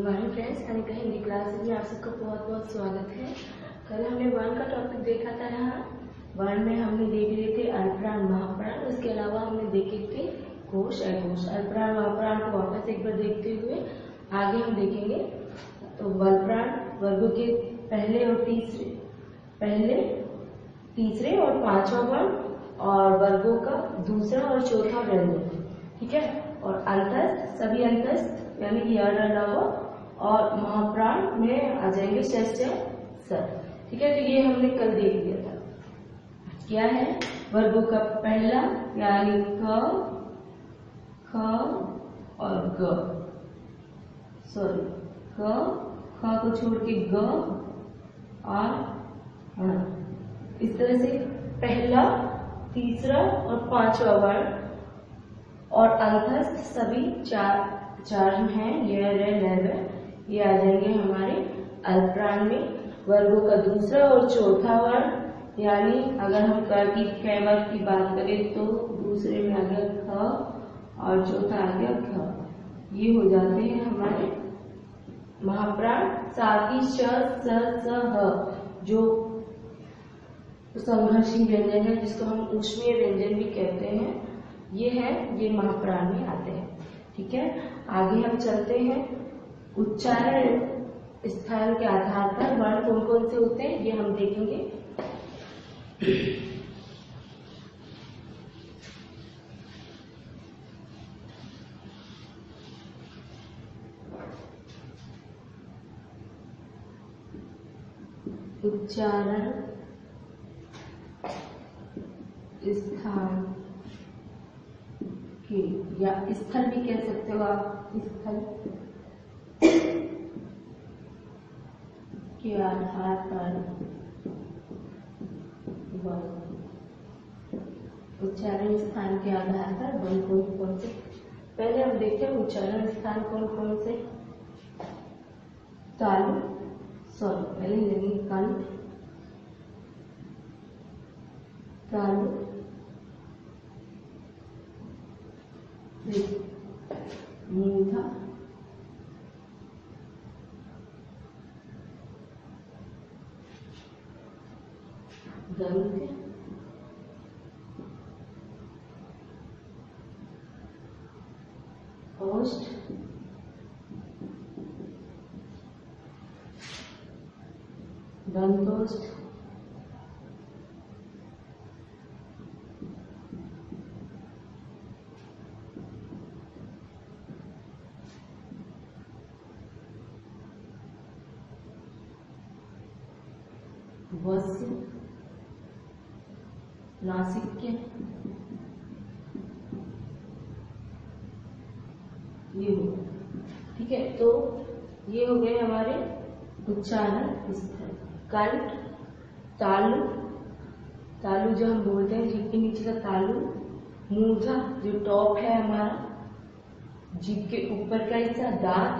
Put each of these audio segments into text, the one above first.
Morning friends, Anika Hindi classes में आप सबका बहुत बहुत स्वागत है। कल हमने वर्ण का टॉपिक देखा था। यहाँ वर्ण में हमने देख लिए थे अल्पप्राण महाप्राण, उसके अलावा हमने देखे थे कोश अघोष। अल्पप्राण महाप्राण को वापस एक बार देखते हुए आगे हम देखेंगे। तो वल्प्राण वर्गों के पहले तीसरे और पांचवा वर्ण और वर्गों का दूसरा और चौथा व्यंजन, ठीक है। और अंतस्थ सभी अंतस्थ यानी कि और महाप्राण में आ जाएंगे सर, ठीक है। तो ये हमने कल देख लिया था। क्या है वर्गों का पहला यानी क, ख और ग, ख को छोड़ के ग और ण। इस तरह से पहला, तीसरा और पांचवा वर्ण और अंतस्थ सभी चार हैं, ये आ जाएंगे हमारे अल्पप्राण में। वर्गों का दूसरा और चौथा वर्ण यानी अगर हम कै वर्ग की बात करें तो दूसरे में आ गया ख और चौथा आ गया ख, ये हो जाते हैं हमारे महाप्राण। साथ ही श, स, ह जो संघर्षी व्यंजन है, जिसको हम ऊष्मीय व्यंजन भी कहते हैं, ये महाप्राण में आते हैं, ठीक है। आगे हम चलते हैं। उच्चारण स्थान के आधार पर वर्ण कौन कौन से होते हैं ये हम देखेंगे। उच्चारण स्थान के या स्थल भी कह सकते हो आप, स्थल के आधार पर उच्चारण स्थान के आधार पर वर्ण कौन से। पहले हम देखते हैं उच्चारण स्थान कौन कौन से। पहले लेंगे कंठ, तालु, मूंधा, दंत, ओष्ठ, दंतोष्ठ, वस्य, नासिक्य, ये हो, ठीक है। तो ये हो गए हमारे उच्चारण स्थल। कंठ, तालु जो हम बोलते हैं जीभ के नीचे का तालु, मूंधा जो टॉप है हमारा, जीभ के ऊपर का हिस्सा, दांत,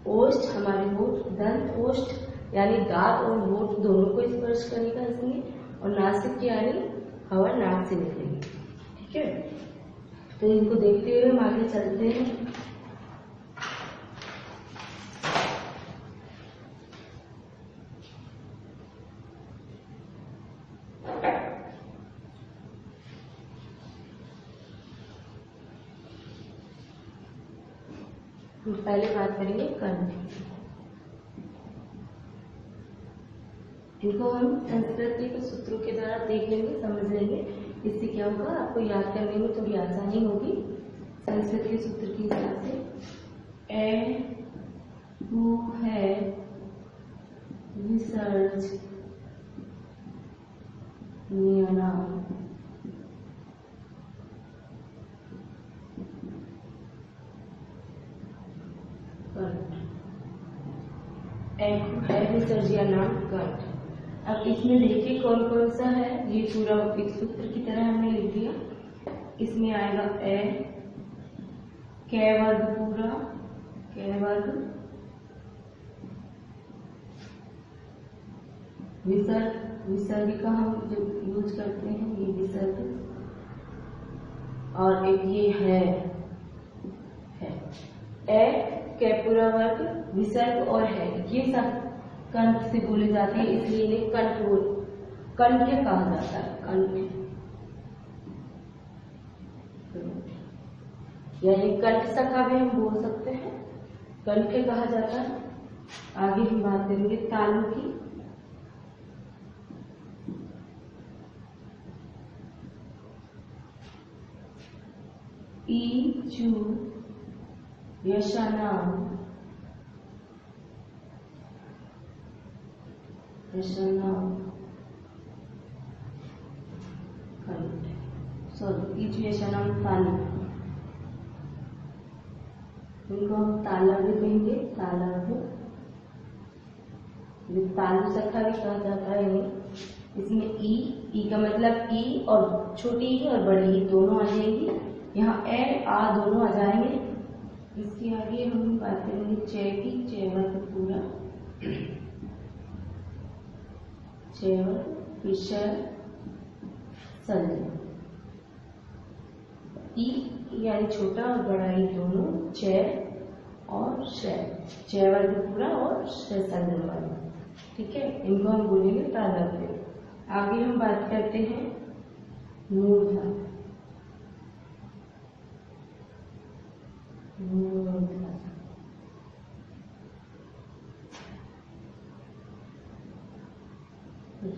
ओष्ठ हमारे होठ, दंत ओष्ठ यानी दांत और होठ दोनों को स्पर्श करने का इसमें, और नासिक यानी हवा नाक से निकलेगी, ठीक है। तो इनको देखते हुए हम आगे चलते हैं। पहले बात करेंगे कंठ। इनको हम संस्कृत के सूत्रों के द्वारा देख लेंगे, समझ लेंगे। इससे क्या होगा, आपको याद करने में थोड़ी आसानी होगी। संस्कृत के सूत्र के हिसाब से ए हु है विसर्ज नियनाम, विसर्जिया नाम कंठ। अब इसमें देखिए कौन कौन सा है, ये पूरा एक सूत्र की तरह हमने लिख दिया। इसमें आएगा ए, कै वर्ग पूरा, कै वर्ग, विसर्ग का हम जो यूज करते हैं ये विसर्ग, और एक ये है ए कैपुरा वर्ग, विसर्ग और है, ये सब कंठ से बोले जाते हैं, इसलिए इन्हें कंठ कहा जाता है। कंठ यानी कंठ शाखा भी हम बोल सकते हैं, कंठ कहा जाता है। आगे हम बात करेंगे तालु की। ई चू यशानाम सॉरी ईचु यशानाम तालु, इनको हम तालव्य भी कहेंगे, तालव्य। तालु शाखा भी कहा जाता है इन्हें। इसमें ई का मतलब ई और छोटी ई और बड़ी ई दोनों आ जाएंगी, यहाँ ए आ दोनों आ जाएंगे। इसके आगे हम बात करेंगे चे की, चेवर पूरा, चेवर विषय संजय। ई यानी छोटा और बड़ा ई दोनों, चे और शय, चेवर पूरा और शय संजय वाला, ठीक है, इनको हम बोलेंगे तालव्य। आगे हम बात करते हैं मूर्धा।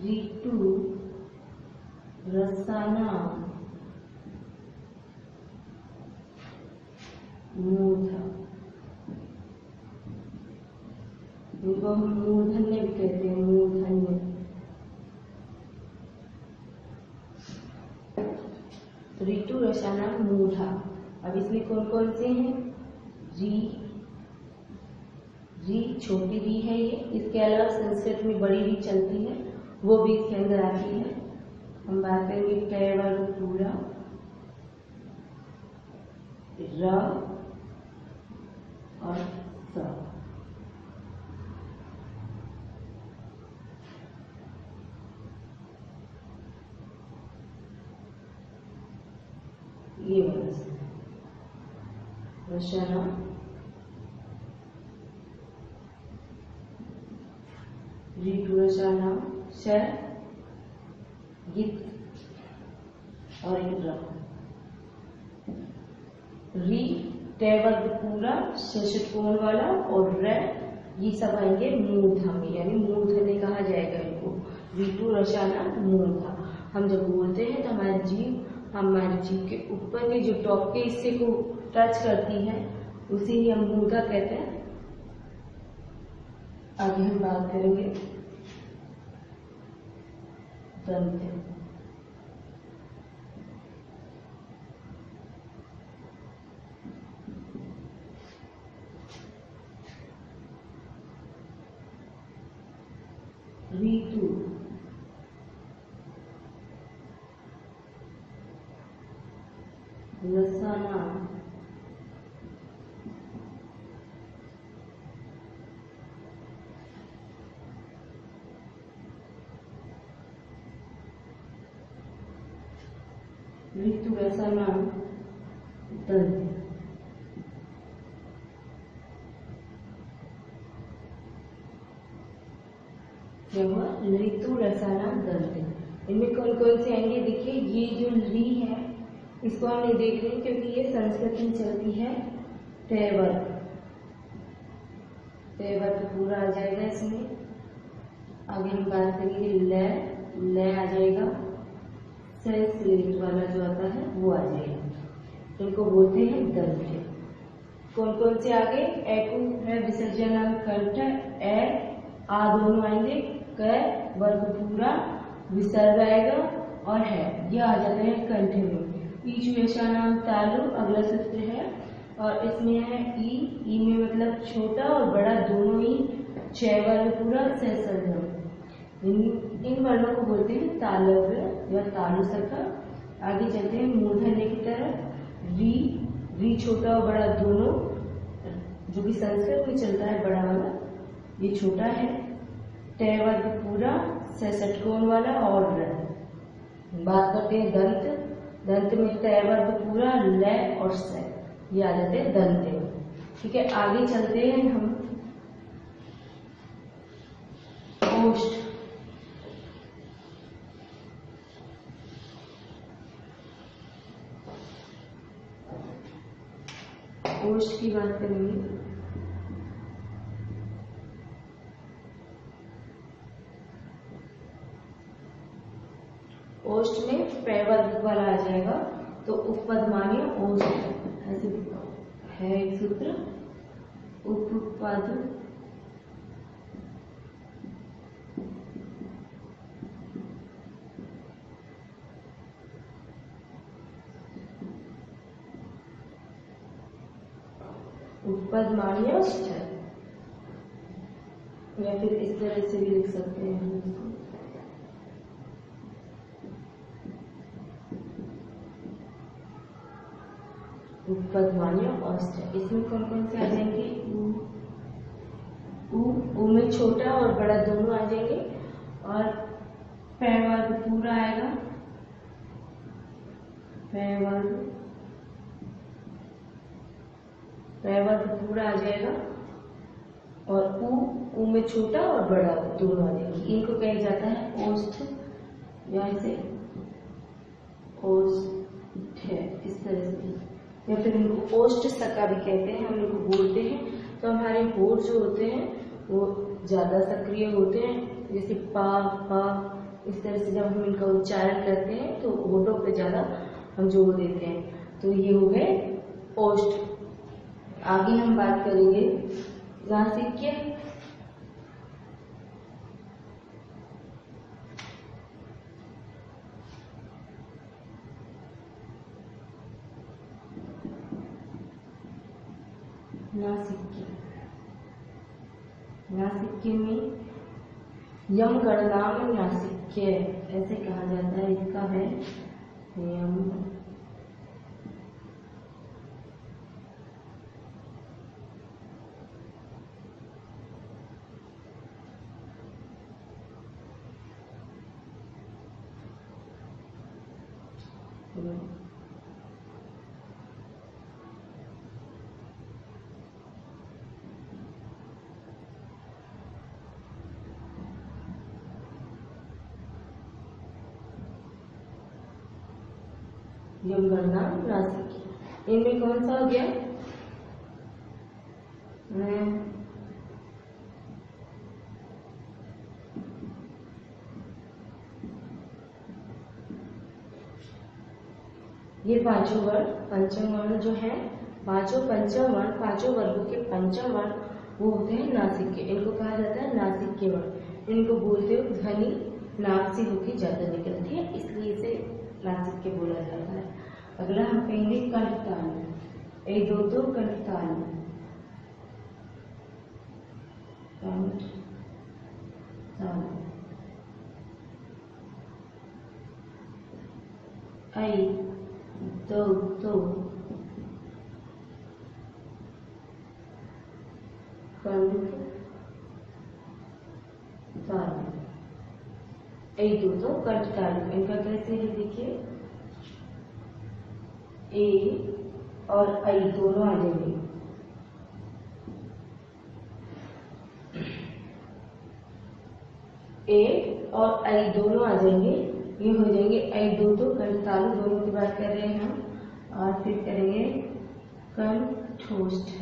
ऋतु रसानाम मूर्धा, इनको हम मूर्धन्य भी कहते हैं, मूर्धन्य। ऋतु रसानाम मूर्धा। अब इसमें कौन कौन से हैं? री छोटी री है ये, इसके अलावा संस्कृत में बड़ी री चलती है, वो भी इसके अंदर आती है। हम बात करेंगे टे वर्ग पूरा, र और स। ये रचना ऋतु रचना श गीत और एक री टे वर्ग पूरा षटकोण वाला और र ये सब आएंगे मूर्धा में, यानी मूर्धन्य कहा जाएगा इनको। ऋतु रसाना मूर्धा। हम जब बोलते हैं तो हमारे जीभ के ऊपर के जो टॉप के हिस्से को टच करती है उसी ही हम मूर्धा कहते हैं। आगे हम बात करेंगे दंत। ऋतु रसाना ऋतु रसाना दंत। ऋतु रसाना दंत। इनमें कौन कौन से आएंगे? देखिए ये जो री है इसको हम नहीं देख रहे क्योंकि ये संस्कृत में चलती है। तेवर पूरा आ जाएगा इसमें। आगे हम बात करेंगे ले आ जाएगा, स्लेट वाला जो आता है वो आ जाएगा। इनको बोलते हैं दंत। कौन कौन से आगे? एकु है विसर्जन कंठ, ए आ दोनों आएंगे, क वर्ग पूरा विसर्ग आएगा और है, ये आ जाते हैं कंठ में। ईचु नाम तालु अगला सूत्र है और इसमें है ई में मतलब छोटा और बड़ा दोनों ही, छ वर्ग पूरा सहसर्जम। इन वर्णों को बोलते हैं तालव्य या तालु शाखा। आगे चलते हैं मूर्धन्य की तरफ। री छोटा और बड़ा दोनों, जो कि संस्कृत में चलता है बड़ा वाला, ये छोटा है। टे वर्ग पूरा षटकोण वाला और बात करते हैं दंत में टे वर्ग पूरा ल और स, ये आ जाते हैं दंत। ठीक है, आगे चलते हैं हम। ओष्ठ, ओष्ठ की बात करेंगे। ओष्ठ में पै वर्ग वाला आ जाएगा, तो उपपद मानिए ओष्ठ, ऐसे है एक सूत्र, उपपद उपपद मानिए ओष्ठ है, या फिर इस तरह से भी लिख सकते हैं हम इसको। उपपद मानिए ओष्ठ है। इसमें कौन कौन से आ जाएंगे? उ में छोटा और बड़ा दोनों आ जाएंगे, और पै वर्ग पूरा आएगा, पै वर्ग पूरा आ जाएगा, और उ में छोटा और बड़ा दोनों आ जाएंगे। इनको कहा जाता है ओष्ठ, या इसे ओष्ठ है इस तरह से, या फिर इनको ओष्ठ सका भी कहते हैं। हम इनको बोलते हैं तो हमारे होठ जो होते हैं वो ज्यादा सक्रिय होते हैं, जैसे पा पा, इस तरह से जब हम इनका उच्चारण करते हैं तो होठों पे ज्यादा हम जोर देते हैं। तो ये हो गए ओष्ठ। आगे हम बात करेंगे नासिक्य। नासिक्य, नासिक्य में यम गणनाम नासिक्य ऐसे कहा जाता है। इसका है यम यम गणनाम नासिक्य। इनमें कौन सा हो गया? ये पांचों वर्ण, पंचम वर्ण जो है, पांचों पंचम वर्ण, पांचों वर्गों के पंचम वर्ण वो होते हैं नासिक्य। इनको कहा जाता है नासिक्य वर्ण। इनको बोलते हो ध्वनि नाक से होकर ज्यादा निकलती है, इसलिए इसे नासिक्य बोला जाता है। अगला हम कहेंगे कंठताल। एक दो दो कंठताल, आई दो दो कंठ तालु, ए दो दो कंठ तालु। इनका कैसे है देखिए, ए और आई दोनों आ जाएंगे। ए और आई दोनों आ जाएंगे, ये हो जाएंगे आई दो दो कंठ तालु। दोनों की बात कर रहे हैं हम। और फिर करेंगे कंठोष्ठ।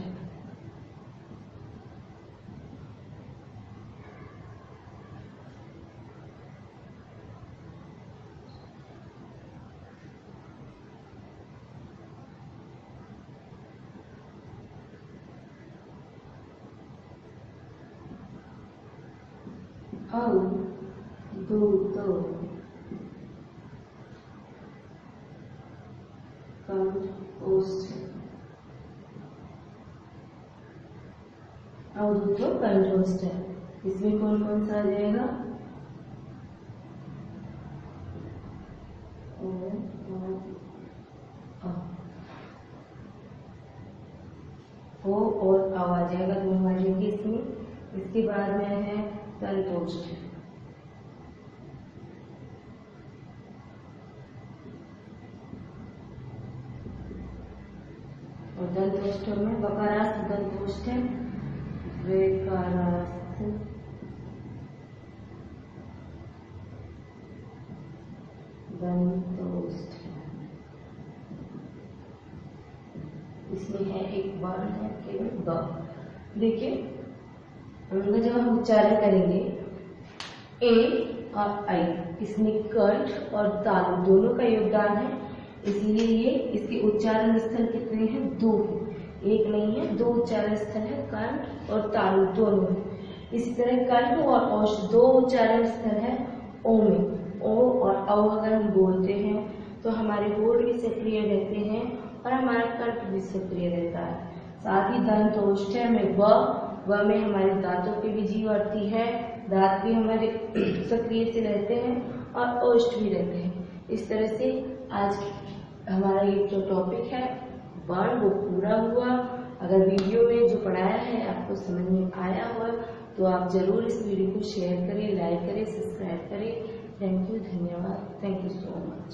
दो दो कंठोष्ठ, अवधूत कंठोष्ठ है। इसमें कौन कौन सा आ जाएगा? ओ और आ जाएगा, दोनों आ जाएंगे इसमें। इसके बाद में है तलकोष्ठ। दंतोष्ठ में बकारास्त दंतोष्ठ है, वेकारास्त दंतोष्ठ। इसमें है एक वर्ण है केवल ग। देखिए उनका जब हम उच्चारण करेंगे ए और आई, इसमें कंठ और तालु दोनों का योगदान है, इसलिए ये इसके उच्चारण स्थल कितने हैं? 2 है, एक नहीं है, 2 उच्चारण स्थल है, कंठ और तालु दोनों है। इसी तरह कंठ और औष्ठ 2 उच्चारण स्थल है ओ में। ओ और औ अगर हम बोलते हैं तो हमारे होठ भी सक्रिय रहते हैं और हमारा कंठ भी सक्रिय रहता है। साथ ही दंतोष्ठ में व में हमारे दांतों पे भी जीव अर्थी है, दांत भी हमारे सक्रिय से रहते हैं और ओष्ठ भी रहते हैं। इस तरह से आज हमारा ये जो टॉपिक है वर्ण वो पूरा हुआ। अगर वीडियो में जो पढ़ाया है आपको समझ में आया हो तो आप जरूर इस वीडियो को शेयर करें, लाइक करें, सब्सक्राइब करें। थैंक यू, धन्यवाद, थैंक यू सो मच।